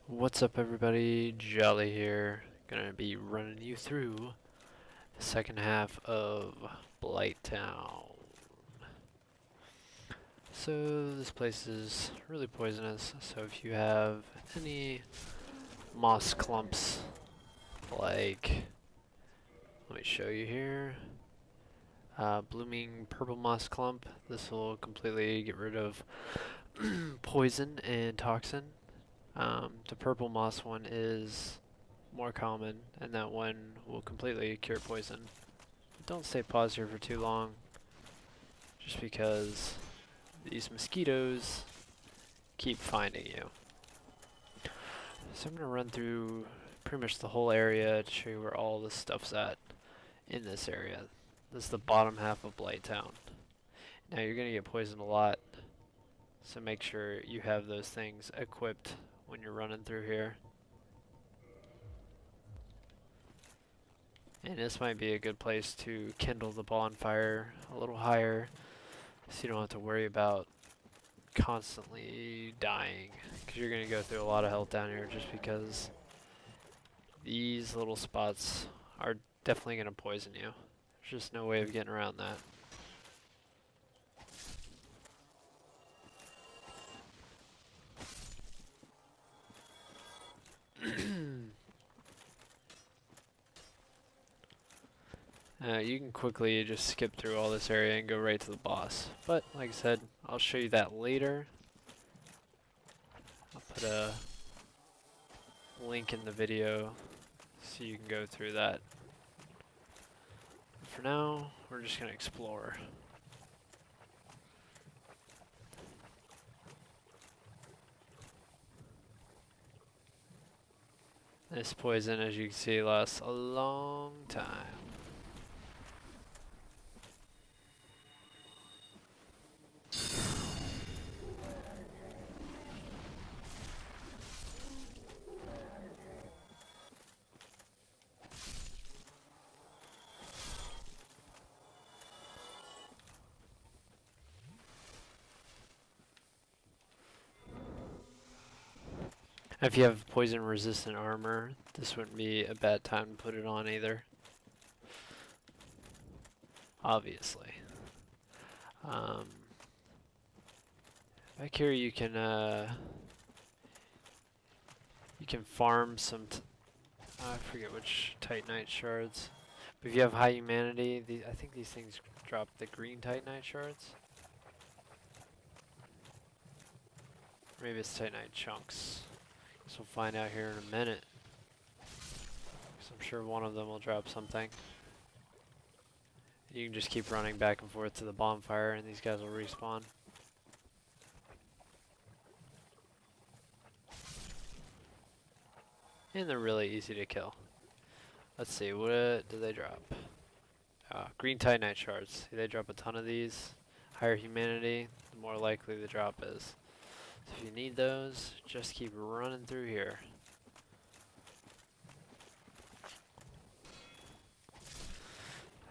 What's up everybody, Jolly here. Gonna be running you through the second half of Blight Town. So this place is really poisonous, so if you have any moss clumps, like, let me show you here, blooming purple moss clump, this will completely get rid of poison and toxin. The purple moss one is more common, and that one will completely cure poison. Don't stay paused here for too long, just because these mosquitoes keep finding you. So I'm going to run through pretty much the whole area to show you where all this stuff's at in this area. This is the bottom half of Blight Town. Now you're going to get poisoned a lot, so make sure you have those things equipped when you're running through here. And this might be a good place to kindle the bonfire a little higher, so you don't have to worry about constantly dying, because you're going to go through a lot of health down here just because these little spots are definitely going to poison you. There's just no way of getting around that. You can quickly just skip through all this area and go right to the boss. But, like I said, I'll show you that later. I'll put a link in the video so you can go through that. For now, we're just going to explore. This poison, as you can see, lasts a long time. If you have poison resistant armor, this wouldn't be a bad time to put it on either. Obviously. Back here you can farm some, I forget which Titanite shards. But if you have high humanity, I think these things drop the green Titanite shards. Maybe it's Titanite chunks. Guess we'll find out here in a minute. Because I'm sure one of them will drop something. You can just keep running back and forth to the bonfire and these guys will respawn. And they're really easy to kill. Let's see, what do they drop? Green Titanite shards. See, they drop a ton of these. Higher humanity, the more likely the drop is. So if you need those, just keep running through here.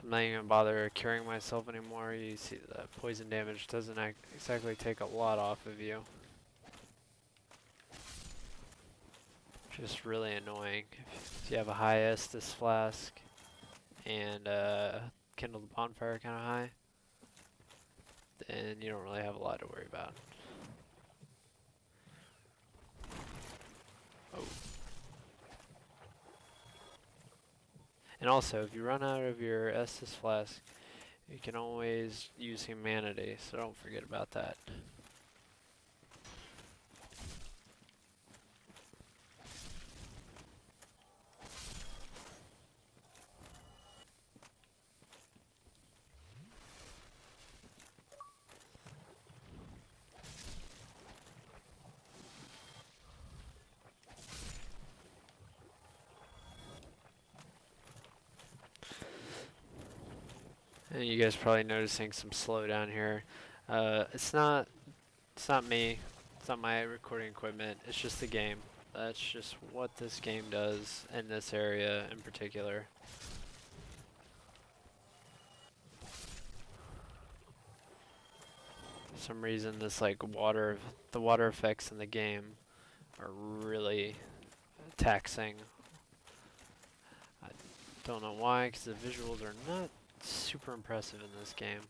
I'm not even gonna bother curing myself anymore. You see the poison damage doesn't exactly take a lot off of you. Just really annoying. If you have a high Estus flask and kindle the bonfire kind of high, then you don't really have a lot to worry about. Oh. And also, if you run out of your Estus flask, you can always use humanity, so don't forget about that. And you guys probably noticing some slowdown here. It's not me. It's not my recording equipment. It's just the game. That's just what this game does in this area in particular. For some reason, this the water effects in the game are really taxing. I don't know why, because the visuals are not super impressive in this game.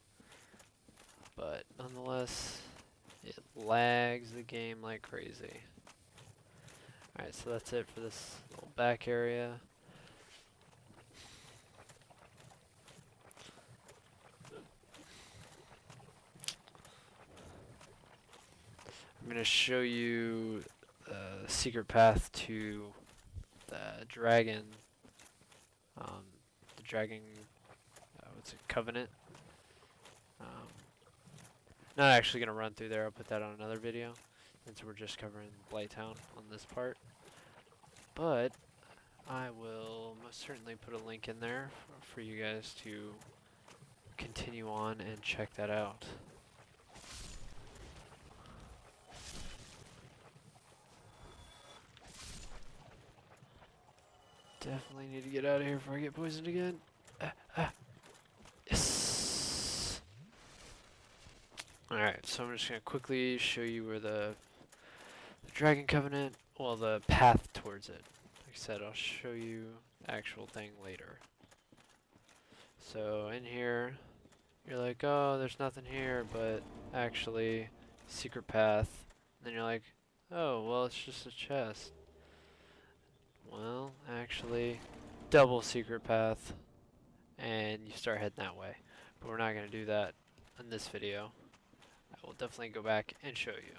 But nonetheless, it lags the game like crazy. Alright, so that's it for this little back area. I'm going to show you the secret path to the dragon, what's it, Covenant. Not actually going to run through there, I'll put that on another video, since we're just covering Blight Town on this part. But I will most certainly put a link in there for you guys to continue on and check that out. Definitely need to get out of here before I get poisoned again. Yes! Alright, so I'm just going to quickly show you where the Dragon Covenant, well, the path towards it. Like I said, I'll show you the actual thing later. So in here, you're like, oh, there's nothing here, but actually, secret path. And then you're like, oh, well, it's just a chest. Well, actually, double secret path, and you start heading that way. But we're not going to do that in this video. I will definitely go back and show you.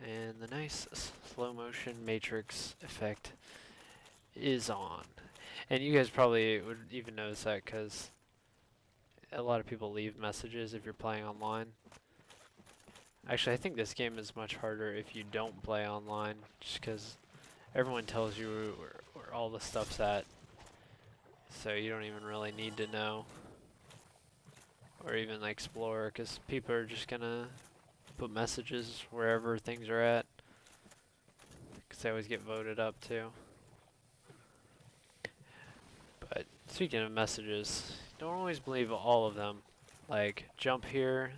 And the nice slow motion matrix effect is on. And you guys probably would even notice that because a lot of people leave messages if you're playing online. Actually, I think this game is much harder if you don't play online, just because everyone tells you where all the stuff's at, so you don't even really need to know or even explore, because people are just gonna put messages wherever things are at, because they always get voted up too. But speaking of messages, don't always believe all of them. Like, jump here,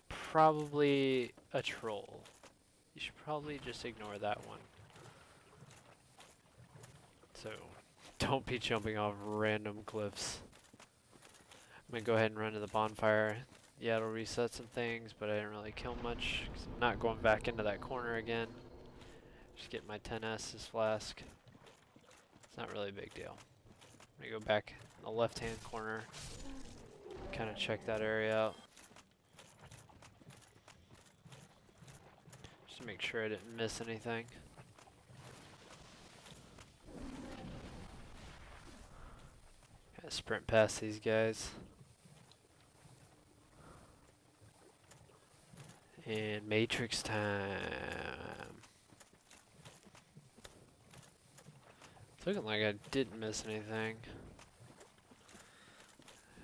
probably a troll. You should probably just ignore that one. So, don't be jumping off random cliffs. I'm gonna go ahead and run to the bonfire. Yeah, it'll reset some things, but I didn't really kill much, because I'm not going back into that corner again. Just get my 10S flask. It's not really a big deal. I'm gonna go back in the left-hand corner, kind of check that area out. Just to make sure I didn't miss anything. Gotta sprint past these guys. And Matrix time. It's looking like I didn't miss anything.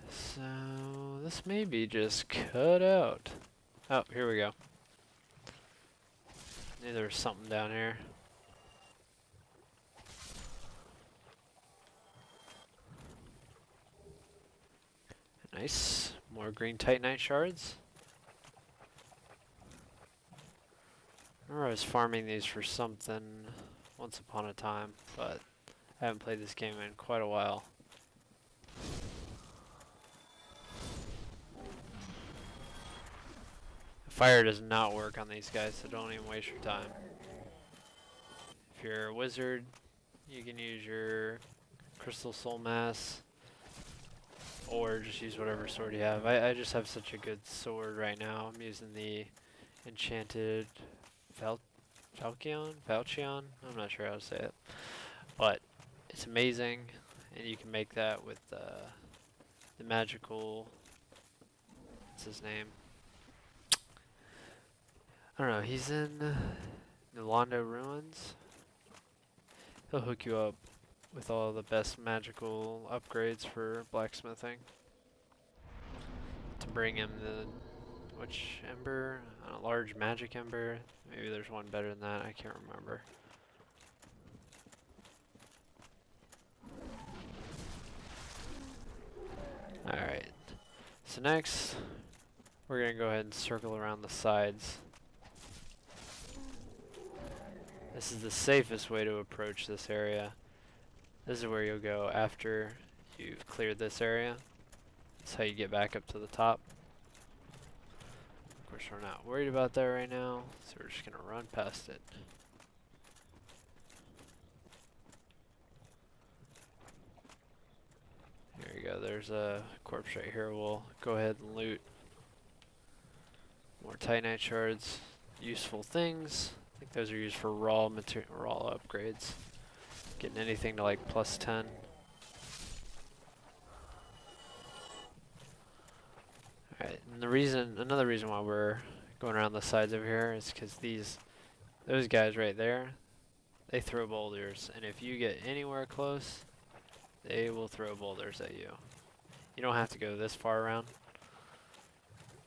So this may be just cut out. Oh, here we go. Maybe there's something down here. Nice. More green titanite shards. I remember I was farming these for something once upon a time, but I haven't played this game in quite a while. Fire does not work on these guys, so don't even waste your time. If you're a wizard, you can use your crystal soul mass, or just use whatever sword you have. I just have such a good sword right now. I'm using the enchanted Falchion? I'm not sure how to say it. But it's amazing, and you can make that with the magical, what's his name? I don't know, he's in Nilando Ruins. He'll hook you up with all the best magical upgrades for blacksmithing. To bring him the, which ember? A large magic ember. Maybe there's one better than that, I can't remember. Alright, so next we're gonna go ahead and circle around the sides. This is the safest way to approach this area. This is where you'll go after you've cleared this area. That's how you get back up to the top. Of course, we're not worried about that right now, so we're just gonna run past it. There you go, there's a corpse right here. We'll go ahead and loot more Titanite shards. Useful things. I think those are used for raw upgrades. Getting anything to like +10. Alright, and another reason why we're going around the sides over here is because those guys right there, they throw boulders, and if you get anywhere close, they will throw boulders at you. You don't have to go this far around.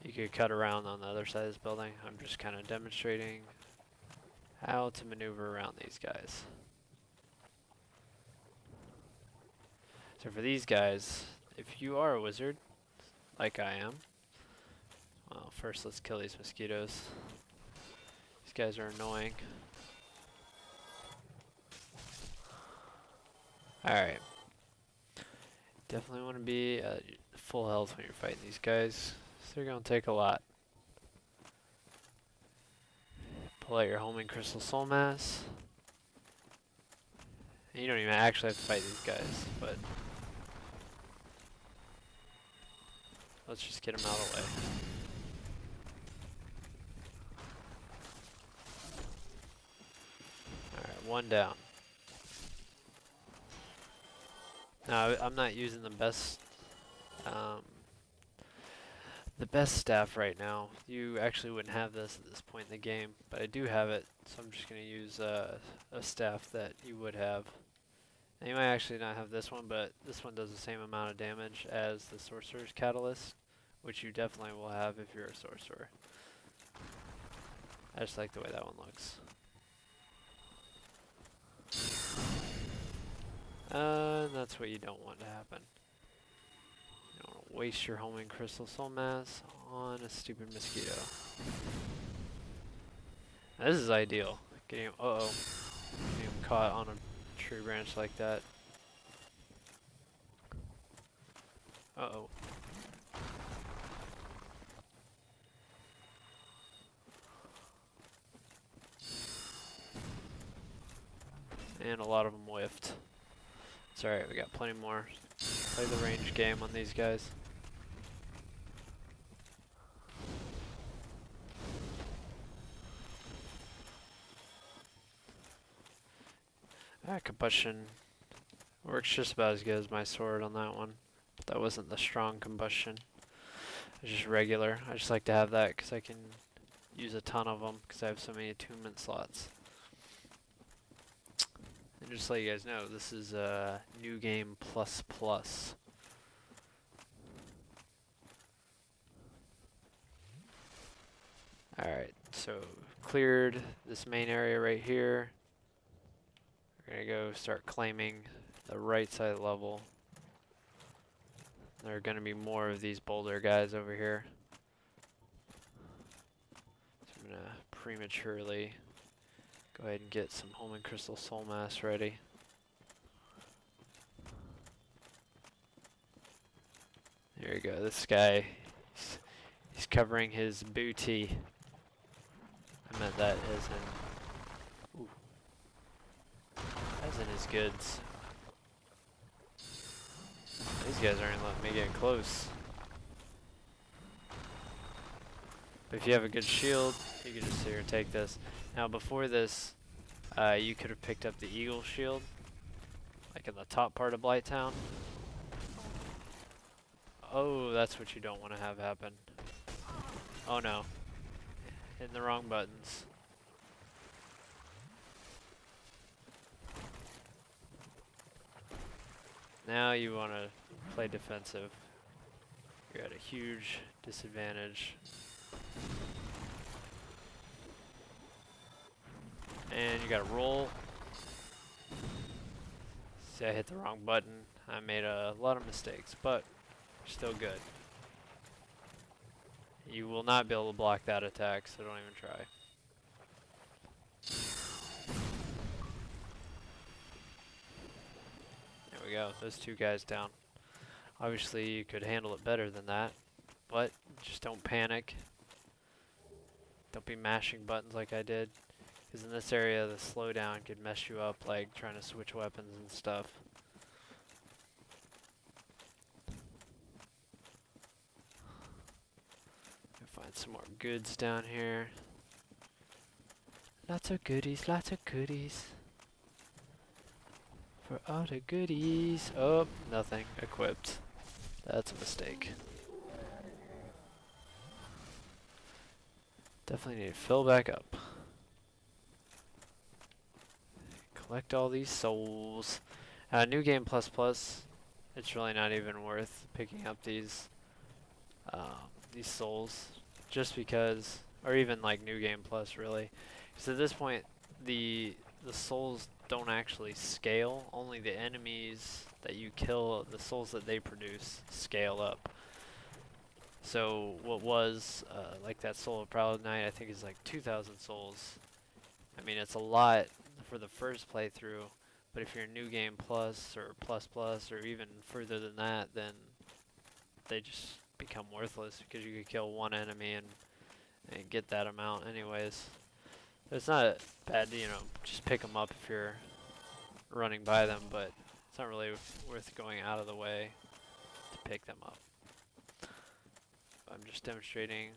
You could cut around on the other side of this building. I'm just kind of demonstrating how to maneuver around these guys. So for these guys, if you are a wizard, like I am, well, first let's kill these mosquitoes. These guys are annoying. Alright. Definitely want to be at full health when you're fighting these guys. So they're going to take a lot. Pull out your homing crystal soul mass. And you don't even actually have to fight these guys, but let's just get them out of the way. Alright, one down. Now, I'm not using the best staff right now. You actually wouldn't have this at this point in the game, but I do have it, so I'm just going to use a staff that you would have. And you might actually not have this one, but this one does the same amount of damage as the Sorcerer's Catalyst, which you definitely will have if you're a sorcerer. I just like the way that one looks. And that's what you don't want to happen. You don't want to waste your homing crystal soul mass on a stupid mosquito. Now, this is ideal. Getting him, getting him caught on a tree branch like that. Uh-oh. And a lot of them whiffed. It's alright, we got plenty more. Play the range game on these guys. Combustion works just about as good as my sword on that one. But that wasn't the strong combustion. It's just regular. I just like to have that because I can use a ton of them because I have so many attunement slots. And just to let you guys know, this is a new game plus plus. Alright, so cleared this main area right here. We're gonna go start claiming the right side of the level. There are gonna be more of these boulder guys over here. So I'm gonna prematurely go ahead and get some homing crystal soul mass ready. There you go, this guy, he's covering his booty. I meant that as in his goods. These guys aren't letting me get close. But if you have a good shield, you can just sit here and take this. Now before this, you could have picked up the eagle shield, like in the top part of Blight Town. Oh, that's what you don't want to have happen. Oh no. Hitting the wrong buttons. Now you want to play defensive. You're at a huge disadvantage. And you gotta roll. See, I hit the wrong button. I made a lot of mistakes, but still good. You will not be able to block that attack, so don't even try. There we go, those two guys down. Obviously you could handle it better than that, but just don't panic. Don't be mashing buttons like I did, because in this area the slowdown could mess you up, like trying to switch weapons and stuff. Find some more goods down here. Lots of goodies, lots of goodies. For all the goodies. Oh, nothing equipped. That's a mistake. Definitely need to fill back up. Collect all these souls. New Game Plus Plus, it's really not even worth picking up these souls, just because, or even like New Game Plus really, because at this point the souls don't actually scale. Only the enemies that you kill, the souls that they produce, scale up. So what was like that Soul of Proud Knight, I think is like 2,000 souls. I mean, it's a lot for the first playthrough, but if you're New Game Plus or Plus Plus or even further than that, then they just become worthless, because you could kill one enemy and get that amount anyways. It's not bad to, you know, just pick them up if you're running by them, but it's not really worth going out of the way to pick them up. I'm just demonstrating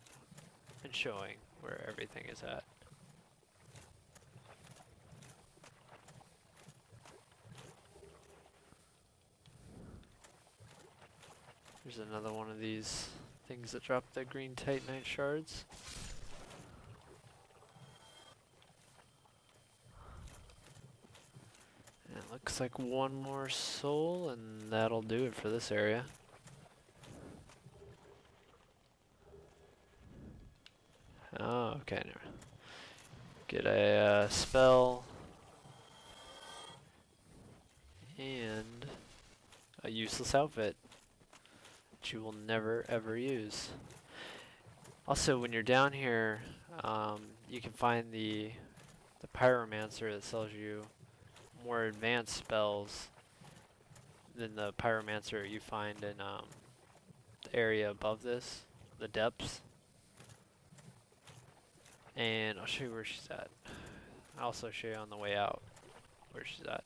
and showing where everything is at. There's another one of these things that drop the green Titanite shards. And it looks like one more soul, and that'll do it for this area. Oh, okay. Get a spell and a useless outfit that you will never ever use. Also, when you're down here, you can find the pyromancer that sells you more advanced spells than the pyromancer you find in the area above this, the depths. And I'll show you where she's at. I'll also show you on the way out where she's at,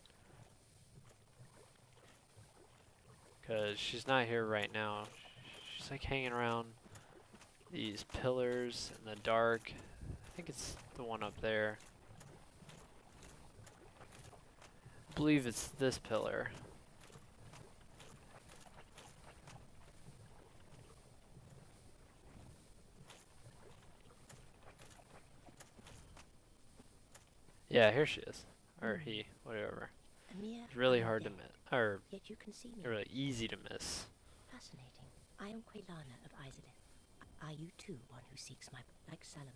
because she's not here right now. She's like hanging around these pillars in the dark. I think it's the one up there. I believe it's this pillar. Yeah, here she is. Or he, whatever. It's really hard to miss. Or yet you can see me. really easy to miss. Fascinating. I am Quailana of Izadin. Are you too one who seeks my like Salomon?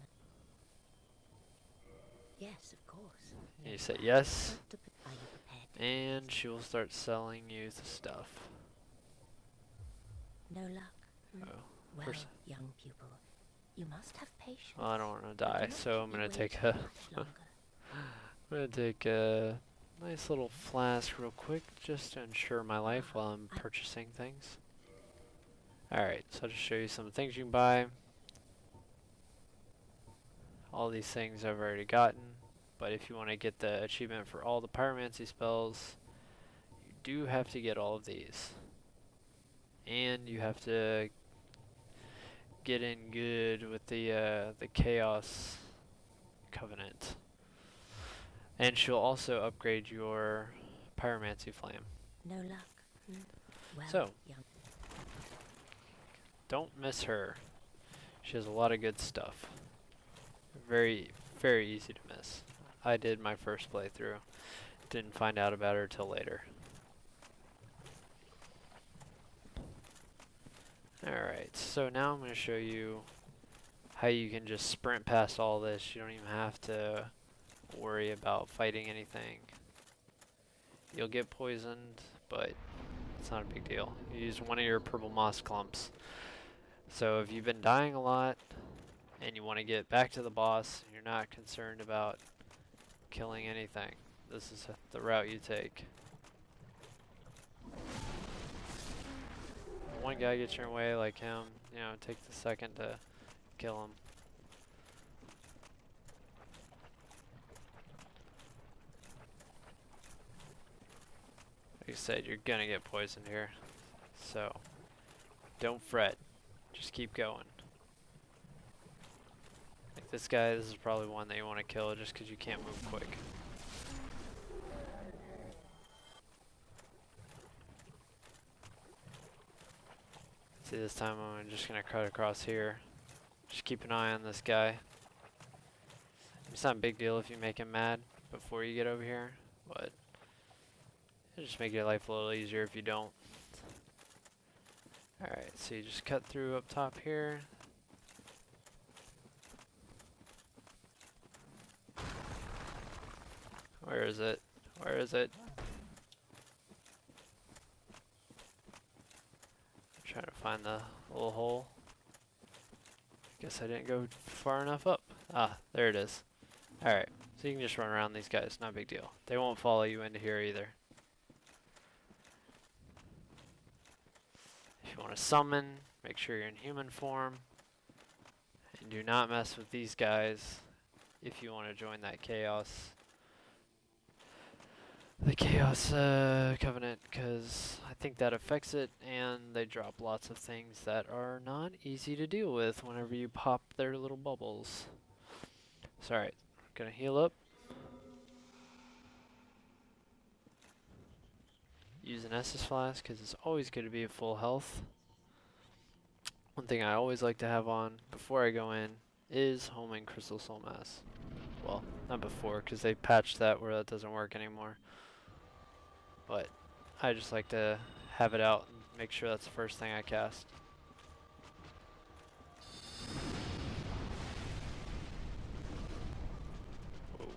Yes, of course. And you say yes, Are you prepared? and she will start selling you the stuff. No luck. Oh, Well, course. young pupil, you must have patience. Well, I don't want to die, so I'm gonna take a nice little flask real quick, just to ensure my life while I'm purchasing things. Alright, so I'll just show you some things you can buy. All these things I've already gotten, but if you want to get the achievement for all the pyromancy spells, you do have to get all of these. And you have to get in good with the Chaos Covenant. And she'll also upgrade your pyromancy flame. No luck. Well, So, young don't miss her. She has a lot of good stuff. Very, very easy to miss. I did my first playthrough. Didn't find out about her till later. Alright, so now I'm going to show you how you can just sprint past all this. You don't even have to worry about fighting anything. You'll get poisoned, but it's not a big deal. You use one of your purple moss clumps. So if you've been dying a lot and you want to get back to the boss, you're not concerned about killing anything, this is the route you take. One guy gets in your way like him, you know, take the second to kill him. Like I said, you're gonna get poisoned here, so don't fret, just keep going. Like this guy, this is probably one that you want to kill just because you can't move quick. See, this time I'm just gonna cut across here. Just keep an eye on this guy. It's not a big deal if you make him mad before you get over here, but it'll just make your life a little easier if you don't. Alright, so you just cut through up top here. Where is it? Where is it? I'm trying to find the little hole. Guess I didn't go far enough up. Ah, there it is. Alright, so you can just run around these guys, not a big deal. They won't follow you into here either. If you want to summon, make sure you're in human form. And do not mess with these guys if you want to join that chaos. The Chaos Covenant, because I think that affects it, and they drop lots of things that are not easy to deal with whenever you pop their little bubbles. So alright, gonna heal up. Use an Estus Flask, because it's always good to be at full health. One thing I always like to have on before I go in is Homing Crystal Soul Mass. Well, not before, because they patched that where that doesn't work anymore. But I just like to have it out and make sure that's the first thing I cast. Whoa.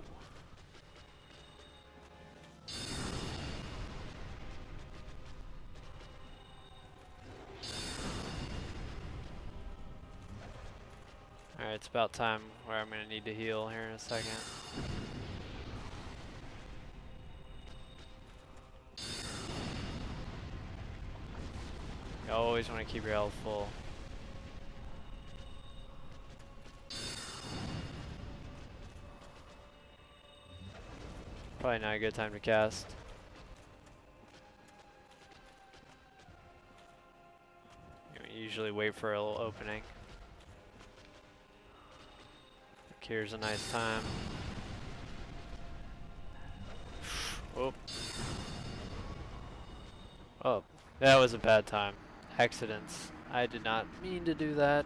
Alright, it's about time where I'm going to need to heal here in a second. You always want to keep your health full. Probably not a good time to cast. You usually wait for a little opening. Here's a nice time. Oh. Oh, that was a bad time. Accidents. I did not mean to do that.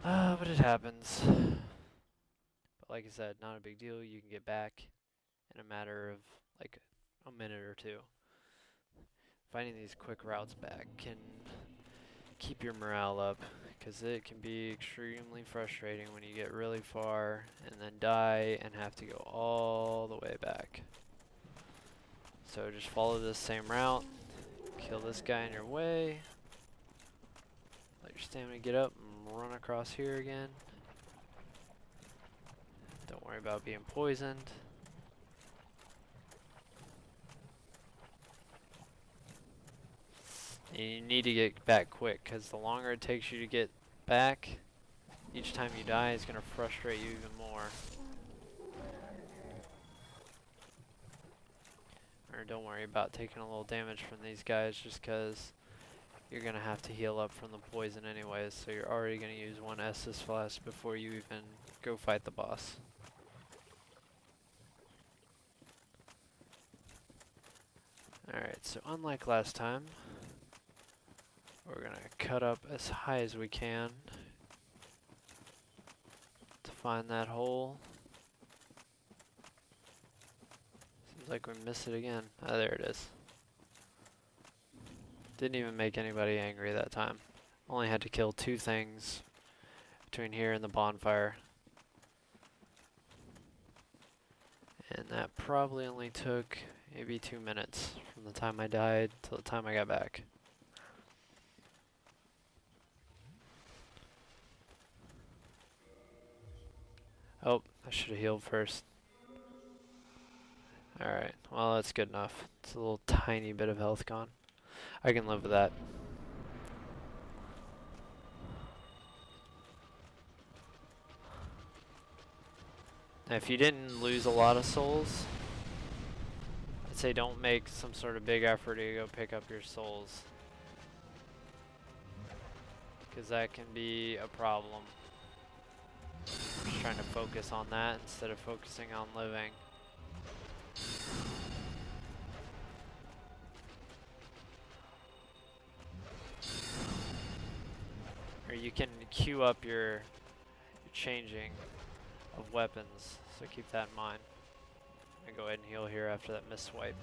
But it happens. But like I said, not a big deal. You can get back in a matter of like a minute or two. Finding these quick routes back can keep your morale up, because it can be extremely frustrating when you get really far and then die and have to go all the way back. So just follow this same route. Kill this guy in your way. Let your stamina get up and run across here again. Don't worry about being poisoned. And you need to get back quick, because the longer it takes you to get back, each time you die is going to frustrate you even more. Or don't worry about taking a little damage from these guys, just because you're going to have to heal up from the poison anyways, so you're already going to use one Estus Flask before you even go fight the boss. Alright, so unlike last time, we're going to cut up as high as we can to find that hole. Seems like we missed it again. Ah, there it is. Didn't even make anybody angry that time. Only had to kill 2 things between here and the bonfire. And that probably only took maybe 2 minutes from the time I died till the time I got back. Oh, I should have healed first. Alright, well that's good enough. It's a little tiny bit of health gone. I can live with that. Now, if you didn't lose a lot of souls, I'd say don't make some sort of big effort to go pick up your souls, because that can be a problem. Just trying to focus on that instead of focusing on living. Or you can queue up your changing of weapons, so keep that in mind. I'm gonna go ahead and heal here after that miss swipe.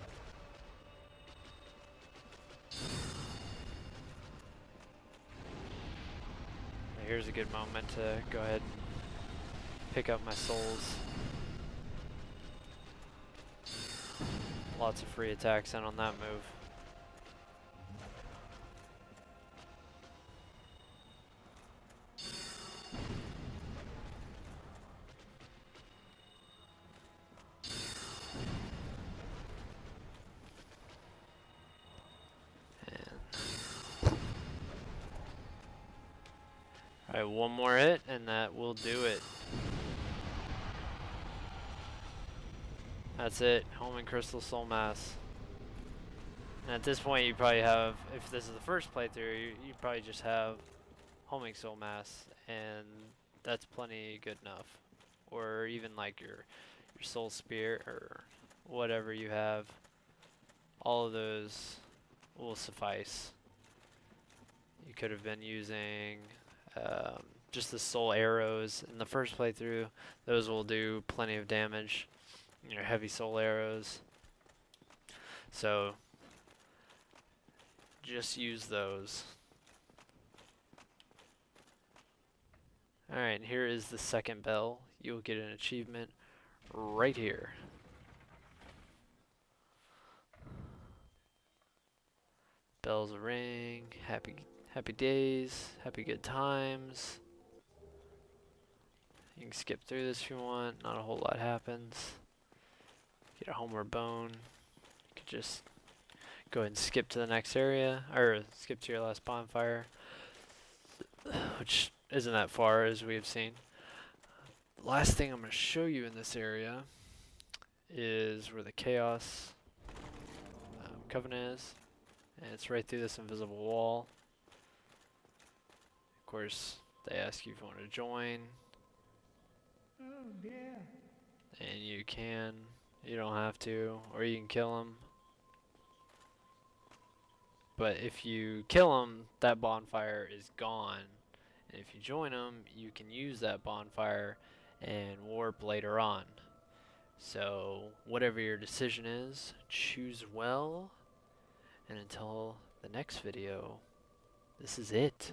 Here's a good moment to go ahead and pick up my souls. Lots of free attacks in on that move. Alright, one more hit and that will do it. That's it, Homing Crystal Soul Mass. And at this point you probably have, if this is the first playthrough, you probably just have Homing Soul Mass, and that's plenty good enough. Or even like your Soul Spear or whatever you have. All of those will suffice. You could have been using just the soul arrows in the first playthrough. Those will do plenty of damage. Your heavy soul arrows. So just use those. Alright, here is the second bell. You'll get an achievement right here. Bells ring, happy days, happy good times. You can skip through this if you want, not a whole lot happens. Get a homeward bone. You could just go ahead and skip to the next area, or skip to your last bonfire, which isn't that far as we have seen. The last thing I'm going to show you in this area is where the Chaos Coven is. And it's right through this invisible wall. Of course, they ask you if you want to join. Oh dear. And you can. You don't have to. Or you can kill them. But if you kill them, that bonfire is gone. And if you join them, you can use that bonfire and warp later on. So, whatever your decision is, choose well. And until the next video, this is it.